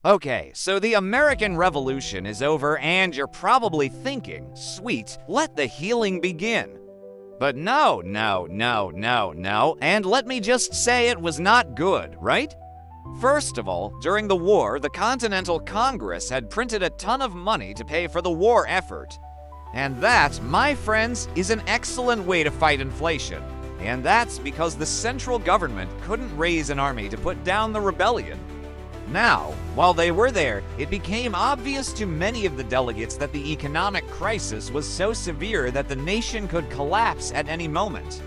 Okay, so the American Revolution is over and you're probably thinking, sweet, let the healing begin. But no, and let me just say it was not good, right? First of all, during the war, the Continental Congress had printed a ton of money to pay for the war effort. And that, my friends, is an excellent way to fight inflation. And that's because the central government couldn't raise an army to put down the rebellion. Now, while they were there, it became obvious to many of the delegates that the economic crisis was so severe that the nation could collapse at any moment.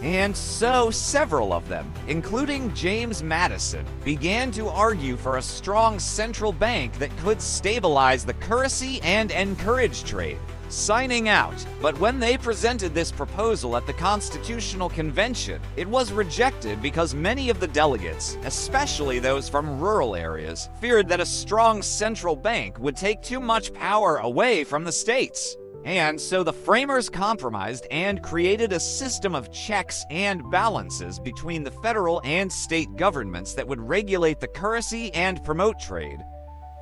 And so several of them, including James Madison, began to argue for a strong central bank that could stabilize the currency and encourage trade, signing out. But when they presented this proposal at the Constitutional Convention, it was rejected because many of the delegates, especially those from rural areas, feared that a strong central bank would take too much power away from the states. And so the framers compromised and created a system of checks and balances between the federal and state governments that would regulate the currency and promote trade.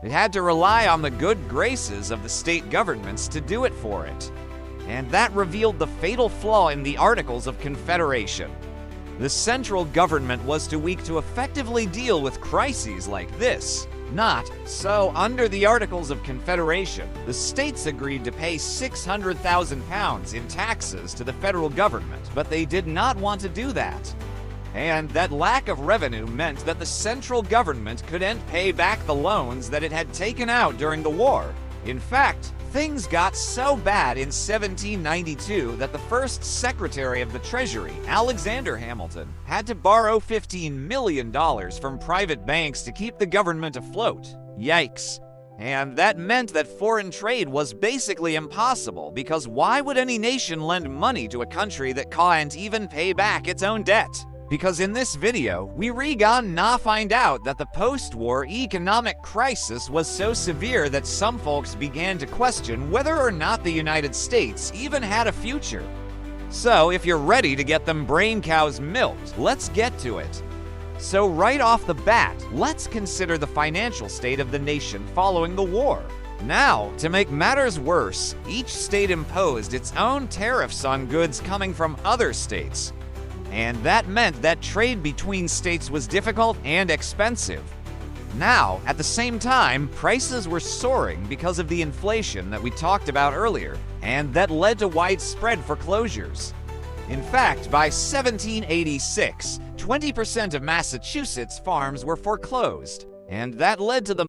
It had to rely on the good graces of the state governments to do it for it. And that revealed the fatal flaw in the Articles of Confederation. The central government was too weak to effectively deal with crises like this. Not so. Under the Articles of Confederation, the states agreed to pay £600,000 in taxes to the federal government, but they did not want to do that. And that lack of revenue meant that the central government couldn't pay back the loans that it had taken out during the war. In fact, things got so bad in 1792 that the first Secretary of the Treasury, Alexander Hamilton, had to borrow $15 million from private banks to keep the government afloat. Yikes. And that meant that foreign trade was basically impossible, because why would any nation lend money to a country that can't even pay back its own debt? Because in this video, we gonna find out that the post-war economic crisis was so severe that some folks began to question whether or not the United States even had a future. So if you're ready to get them brain cows milked, let's get to it. So right off the bat, let's consider the financial state of the nation following the war. Now, to make matters worse, each state imposed its own tariffs on goods coming from other states. And that meant that trade between states was difficult and expensive. Now, at the same time, prices were soaring because of the inflation that we talked about earlier, and that led to widespread foreclosures. In fact, by 1786, 20% of Massachusetts farms were foreclosed, and that led to the